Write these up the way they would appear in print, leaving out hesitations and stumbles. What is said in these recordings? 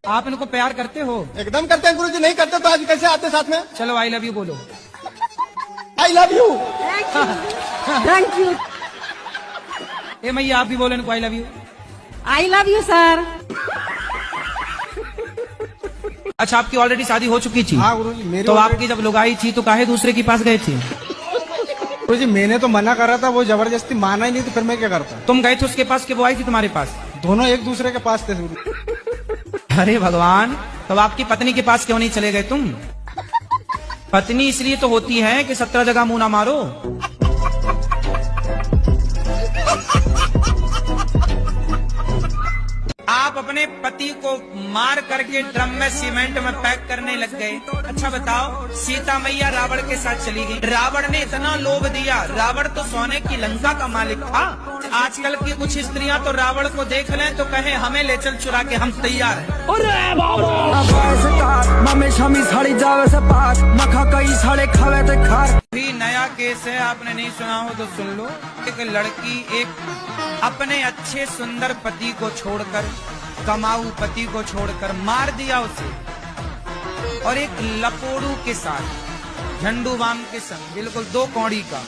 आप इनको प्यार करते हो? एकदम करते हैं गुरुजी, नहीं करते तो आज कैसे आते साथ में। चलो आई लव यू बोलो। I love you. Thank you. ए मैया आप भी बोलो इनको I love you. I love you sir. अच्छा आपकी ऑलरेडी शादी हो चुकी थी? हाँ गुरुजी, मेरी तो आपकी जब लुगाई थी तो काहे दूसरे के पास गए थे? गुरुजी मैंने तो मना करा था, वो जबरदस्ती माना ही नहीं, तो फिर मैं क्या करता। तुम गए थे उसके पास कि वो आई थी तुम्हारे पास? दोनों एक दूसरे के पास थे। अरे भगवान, तब आपकी पत्नी के पास क्यों नहीं चले गए तुम? पत्नी इसलिए तो होती है कि 17 जगह मुंह ना मारो। आप अपने पति को मार करके ड्रम में सीमेंट में पैक करने लग गए। अच्छा बताओ, सीता मैया रावण के साथ चली गई, रावण ने इतना लोभ दिया, रावण तो सोने की लंका का मालिक था। आजकल की कुछ स्त्रियां तो रावण को देख लें तो कहें हमें ले चल चुरा के, हम तैयार हैं। भी नया केस है, आपने नहीं सुना हो तो सुन लो। एक लड़की एक अपने अच्छे सुंदर पति को छोड़कर, कमाऊ पति को छोड़कर मार दिया उसे, और एक लपोड़ू के साथ, झंडू बाम के संग, बिल्कुल 2 कौड़ी का।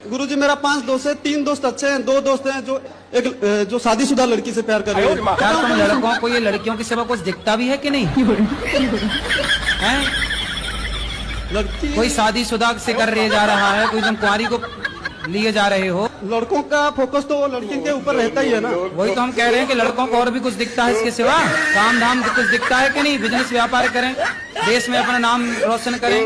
गुरुजी मेरा 5 दोस्त है, 3 दोस्त अच्छे हैं, 2 दोस्त हैं जो शादीशुदा लड़की से प्यार कर रहे हैं। यार तुम लड़कों को ये लड़कियों के सिवा कुछ दिखता भी है कि नहीं? हैं? लड़की कोई शादीशुदा से कर रहे जा रहा है, कोई तुम कुंवारी को लिए जा रहे हो। लड़कों का फोकस तो लड़की के ऊपर रहता ही है ना। वही तो हम कह रहे हैं कि लड़कों को और भी कुछ दिखता है इसके सिवा, काम धाम कुछ दिखता है कि नहीं? बिजनेस व्यापार करें, देश में अपना नाम रोशन करें।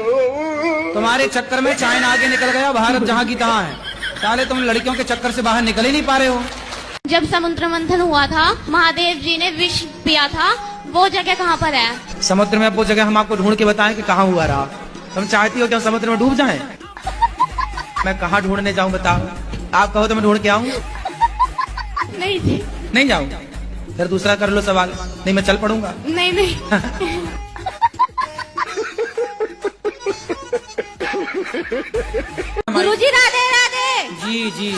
तुम्हारे चक्कर में चाइना आगे निकल गया, भारत जहाँ की तहाँ है। साले तुम लड़कियों के चक्कर से बाहर निकल ही नहीं पा रहे हो। जब समुद्र मंथन हुआ था, महादेव जी ने विष पिया था, वो जगह कहाँ पर है? समुद्र में वो जगह हम आपको ढूंढ के बताएं कि कहाँ हुआ रहा। तुम चाहती हो कि हम समुद्र में डूब जाएं? मैं कहाँ ढूंढने जाऊं बताओ? आप कहो तो मैं ढूंढ के आऊं? नहीं जी। नहीं जाऊं? फिर दूसरा कर लो सवाल। नहीं मैं चल पड़ूंगा। नहीं नहीं। गुरुजी राधे राधे। जी जी।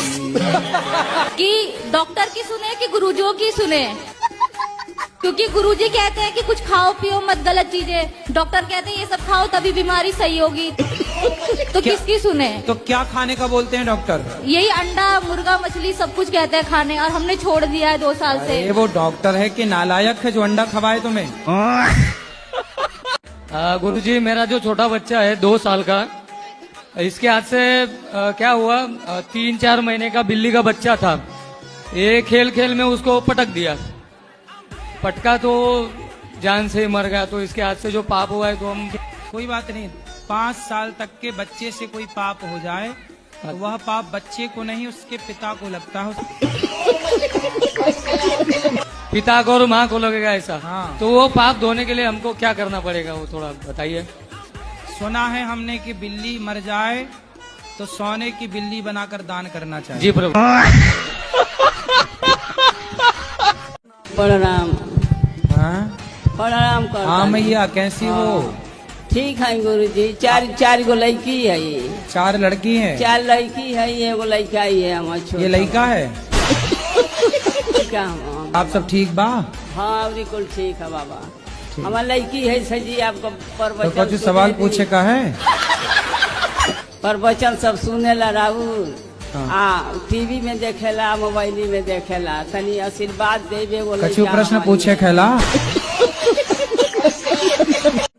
कि डॉक्टर की सुने कि गुरुजियों की सुने? क्योंकि गुरुजी कहते हैं कि कुछ खाओ पियो मत गलत चीजें, डॉक्टर कहते हैं ये सब खाओ तभी बीमारी सही होगी। तो किसकी सुने? तो क्या खाने का बोलते हैं डॉक्टर? यही अंडा मुर्गा मछली सब कुछ कहते हैं खाने, और हमने छोड़ दिया है 2 साल से। वो डॉक्टर है कि नालायक है जो अंडा खवाए तुम्हें? गुरुजी मेरा जो छोटा बच्चा है 2 साल का, इसके हाथ से क्या हुआ, 3-4 महीने का बिल्ली का बच्चा था, ये खेल खेल में उसको पटक दिया, पटका तो जान से मर गया। तो इसके हाथ से जो पाप हुआ है तो हम, कोई बात नहीं, 5 साल तक के बच्चे से कोई पाप हो जाए तो वह पाप बच्चे को नहीं उसके पिता को लगता है। पिता को और माँ को लगेगा ऐसा? हाँ। तो वो पाप धोने के लिए हमको क्या करना पड़ेगा, वो थोड़ा बताइए। सुना है हमने कि बिल्ली मर जाए तो सोने की बिल्ली बनाकर दान करना चाहिए। जी प्रभु। प्रणाम। हाँ प्रणाम कर। हाँ मैया कैसी हो? ठीक है गुरुजी। 4 गो लड़की है ये। 4 लड़की हैं? 4 लड़की है, एगो लड़का ही है हमारा छोटा। ये लड़का है? क्या आप सब ठीक बा? हाँ बिल्कुल ठीक है बाबा। हमारा लड़की है सजी, आपको तो कुछ सवाल पूछे का है? प्रवचन सब सुनेला राहुल। टीवी में देखेला, मोबाइल में देखेला, तनी आशीर्वाद देवे। कछु प्रश्न पूछे खेला?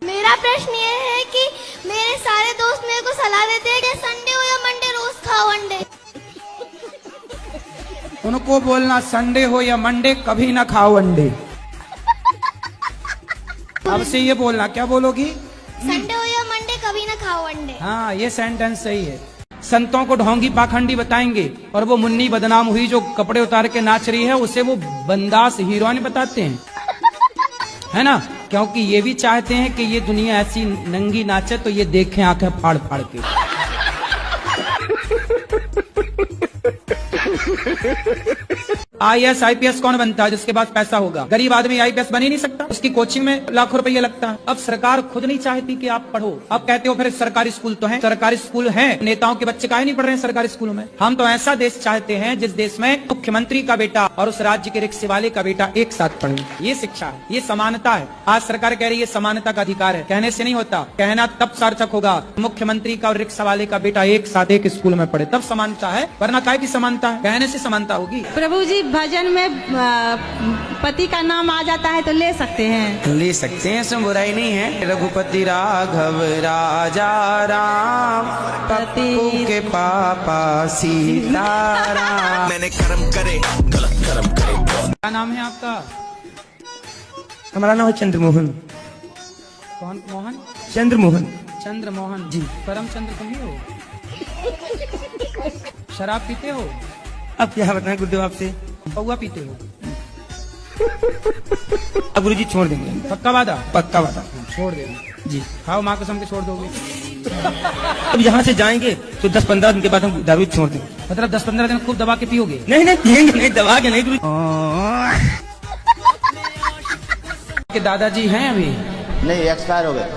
मेरा प्रश्न ये है कि मेरे सारे दोस्त मेरे को सलाह देते हैं कि संडे हो या मंडे रोज खाओ अंडे। उनको बोलना संडे हो या मंडे कभी ना खाओ अंडे। अब से ये बोलना, क्या बोलोगी? संडे हो या मंडे कभी ना खाओ अंडे। हाँ ये सेंटेंस सही है। संतों को ढोंगी पाखंडी बताएंगे और वो मुन्नी बदनाम हुई जो कपड़े उतार के नाच रही है, उसे वो बंदास हीरोइन बताते हैं, है ना? क्योंकि ये भी चाहते हैं कि ये दुनिया ऐसी नंगी नाचे तो ये देखें आंखें फाड़ फाड़ के। IAS IPS कौन बनता है? जिसके पास पैसा होगा। गरीब आदमी IPS बन ही नहीं सकता, उसकी कोचिंग में लाखों रुपया लगता है। अब सरकार खुद नहीं चाहती कि आप पढ़ो। अब कहते हो फिर सरकारी स्कूल तो है, सरकारी स्कूल है, नेताओं के बच्चे काहे नहीं पढ़ रहे हैं सरकारी स्कूलों में? हम तो ऐसा देश चाहते हैं जिस देश में मुख्यमंत्री का बेटा और उस राज्य के रिक्शे वाले का बेटा एक साथ पढ़े। ये शिक्षा है, ये समानता है। आज सरकार कह रही है समानता का अधिकार है, कहने से नहीं होता, कहना तब सार्थक होगा मुख्यमंत्री का और रिक्शा वाले का बेटा एक साथ एक स्कूल में पढ़े, तब समानता है, वरना काहे की समानता है? कहने से समानता होगी। प्रभु जी भजन में पति का नाम आ जाता है तो ले सकते हैं? ले सकते हैं, इसमें बुराई नहीं है। रघुपति राघव राजा राम, पप्पू के पापा सीताराम। मैंने कर्म करे गलत कर्म करे। क्या नाम है आपका? हमारा नाम है चंद्रमोहन। कौन मोहन? चंद्रमोहन। चंद्रमोहन जी। करमचंद्र तुम ही हो? शराब पीते हो? अब क्या बताएं गुरुदेव आपसे? पौवा पीते हो? अब गुरुजी छोड़ देंगे। पक्का वादा? पक्का वादा। छोड़ देंगे जी। खाओ माँ कसम के छोड़ दोगे? अब यहाँ से जाएंगे तो 10-15 दिन के बाद हम दारू छोड़ देंगे। मतलब 10-15 दिन खूब दबा के पियोगे? नहीं नहीं पियेंगे नहीं, दबा के नहीं गुरुजी। के दादाजी हैं अभी? नहीं, एक्सपायर हो गए।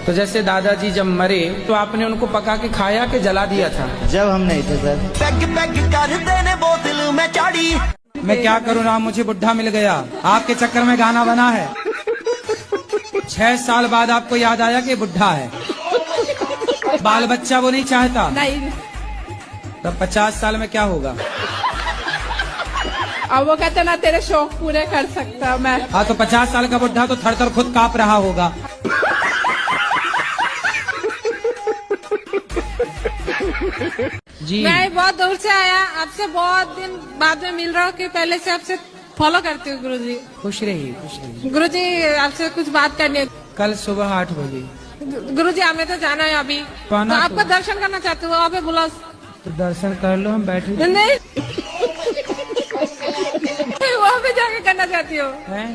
तो जैसे दादाजी जब मरे तो आपने उनको पका के खाया कि जला दिया था? जब हम नहीं थे सर। पैग पैग कर देने बोतल में चाड़ी। मैं क्या करूँ राम, मुझे बुढ़ा मिल गया। आपके चक्कर में गाना बना है। 6 साल बाद आपको याद आया कि बुढ़ा है। बाल बच्चा वो नहीं चाहता? नहीं। तब 50 साल में क्या होगा? अब वो कहते ना तेरे शौक पूरे कर सकता मैं। हाँ, तो 50 साल का बुढ़ा तो थर-थर खुद कांप रहा होगा। जी मैं बहुत दूर से आया, आपसे बहुत दिन बाद में मिल रहा हूँ कि पहले से आपसे फॉलो करती हूँ गुरुजी। खुश रहिए, खुश रहिए। गुरुजी आपसे कुछ बात करनी है। कल सुबह 8 बजे। गुरुजी हमें तो जाना है अभी, तो आपका दर्शन करना चाहती हूँ, वहाँ पे बुलाओ। तो दर्शन कर लो, हम बैठे नहीं वहाँ पे जाके करना चाहती हूँ, हैं?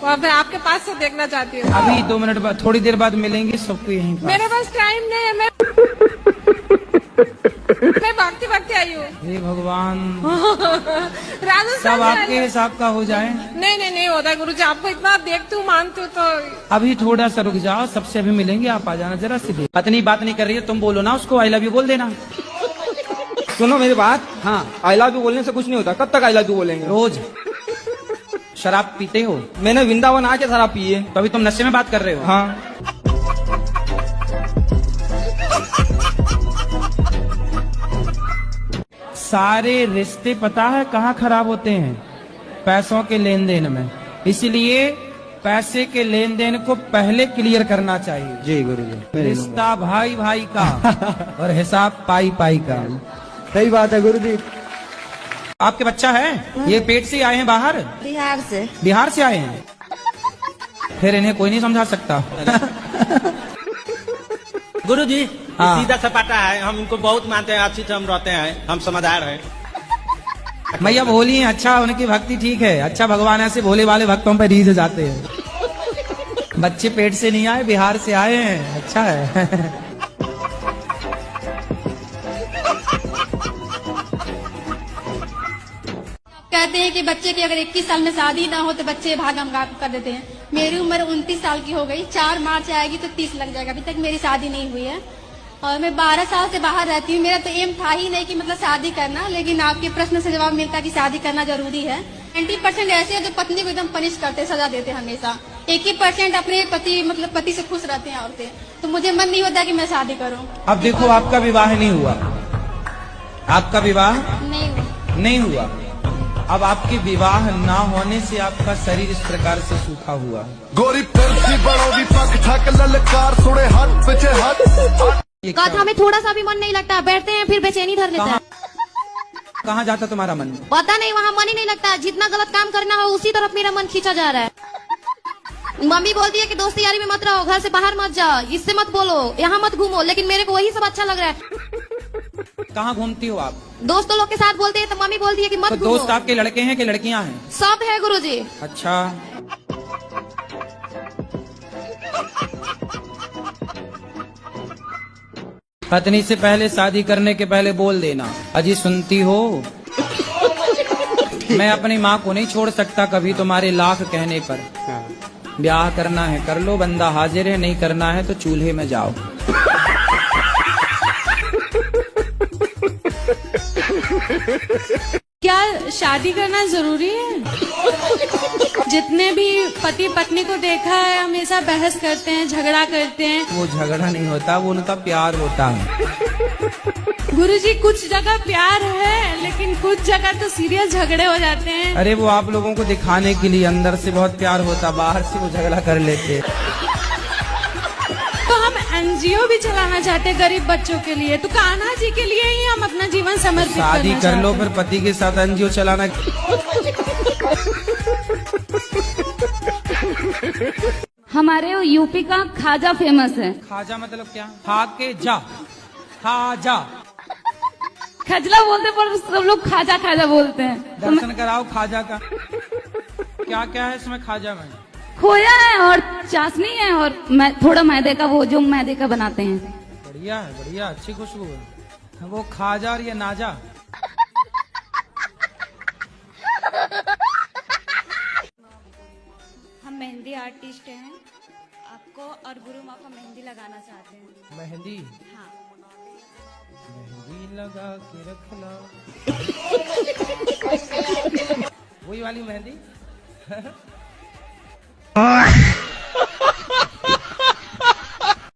वहाँ पे आपके पास से देखना चाहती हूँ। अभी 2 मिनट बाद, थोड़ी देर बाद मिलेंगे सबको यहीं पर। मेरे पास टाइम नहीं है, मैं भागती आई हूँ। हे भगवान, राजस्थान सब आपके हिसाब का हो जाए। नहीं होता गुरुजी, आपको इतना देखती हूँ मानती हूँ तो। अभी थोड़ा सा रुक जाओ, सबसे अभी मिलेंगे, आप आ जाना जरा सी। पत्नी बात नहीं कर रही है, तुम बोलो ना उसको, आई लव यू बोल देना। सुनो मेरी बात। हाँ, आई लव यू बोलने से कुछ नहीं होता। कब तक आई लव यू बोलेंगे? रोज। शराब पीते हो? मैंने वृंदावन आके शराब पी है। तो अभी तुम नशे में बात कर रहे हो? हाँ। सारे रिश्ते पता है कहाँ खराब होते हैं? पैसों के लेन देन में। इसलिए पैसे के लेन देन को पहले क्लियर करना चाहिए। जी गुरुजी। रिश्ता भाई भाई का और हिसाब पाई पाई का। सही बात है गुरुजी। आपके बच्चा है? ये पेट से आए हैं बाहर? बिहार से। बिहार से आए हैं? फिर इन्हें कोई नहीं समझा सकता। गुरुजी हाँ। सीधा सपाटा है, हम इनको बहुत मानते हैं, अच्छी से हम रहते हैं, हम समझदार हैं। मैया भोली है, अच्छा उनकी भक्ति ठीक है। अच्छा भगवान ऐसे भोले वाले भक्तों पर रीझ जाते हैं। बच्चे पेट से नहीं आए, बिहार से आए हैं। अच्छा है। कहते हैं कि बच्चे की अगर 21 साल में शादी ना हो तो बच्चे भागम भाग कर देते हैं। मेरी उम्र 29 साल की हो गई, 4 मार्च आएगी तो 30 लग जाएगा। अभी तक मेरी शादी नहीं हुई है और मैं 12 साल से बाहर रहती हूँ। मेरा तो एम था ही नहीं कि मतलब शादी करना, लेकिन आपके प्रश्न से जवाब मिलता कि शादी करना जरूरी है। 90% ऐसे हैं जो पत्नी को एकदम पनिश करते, सजा देते हमेशा। 1% अपने पति से खुश रहते हैं औरतें। तो मुझे मन नहीं होता कि मैं शादी करूँ। अब देखो, आपका विवाह नहीं हुआ, आपका विवाह नहीं हुआ। अब आपके विवाह ना होने से आपका शरीर इस प्रकार से सूखा हुआ। गोरी पेंसी बड़ोगी पक ठक ललकार सुने हाथ पीछे हाथ। कथा में थोड़ा सा भी मन नहीं लगता, बैठते हैं फिर बेचैनी धर लेता है। कहाँ जाता तुम्हारा मन? पता नहीं, वहाँ मन ही नहीं लगता। जितना गलत काम करना हो उसी तरफ मेरा मन खींचा जा रहा है। मम्मी बोलती है कि दोस्ती यारी में मत रहो, घर से बाहर मत जाओ, इससे मत बोलो, यहाँ मत घूमो, लेकिन मेरे को वही सब अच्छा लग रहा है। कहाँ घूमती हो आप? दोस्तों लोग के साथ बोलते हैं तो मम्मी बोलती है कि मत तो घूमो। दोस्त आपके लड़के हैं कि लड़कियां हैं? सब है गुरुजी। अच्छा, पत्नी से पहले शादी करने के पहले बोल देना, अजी सुनती हो? मैं अपनी माँ को नहीं छोड़ सकता कभी तुम्हारे लाख कहने पर। ब्याह करना है कर लो, बंदा हाजिर है, नहीं करना है तो चूल्हे में जाओ। क्या शादी करना जरूरी है? जितने भी पति पत्नी को देखा है हमेशा बहस करते हैं, झगड़ा करते हैं। वो झगड़ा नहीं होता, वो उनका प्यार होता है। गुरुजी कुछ जगह प्यार है लेकिन कुछ जगह तो सीरियस झगड़े हो जाते हैं। अरे वो आप लोगों को दिखाने के लिए, अंदर से बहुत प्यार होता, बाहर से वो झगड़ा कर लेते। तो हम एनजीओ भी चलाना चाहते हैं गरीब बच्चों के लिए, तो कान्हा जी के लिए ही हम अपना जीवन समर्पित शादी कर लो फिर पति के साथ एनजीओ चलाना। हमारे यूपी का खाजा फेमस है। खाजा मतलब क्या? खाके जा, खाजा। खजला बोलते पर सब लोग खाजा खाजा बोलते हैं। दर्शन कराओ खाजा का। क्या क्या है इसमें खाजा में? खोया है और चाशनी है और थोड़ा मैदे का, वो जो मैदे का बनाते हैं। बढ़िया है, बढ़िया, अच्छी खुशबू है। वो खाजा और ये नाजा। हम मेहंदी आर्टिस्ट हैं, आपको और गुरु माँ को मेहंदी लगाना चाहते हैं। मेहंदी? हाँ। मेहंदी लगा के रखना। वही वाली मेहंदी।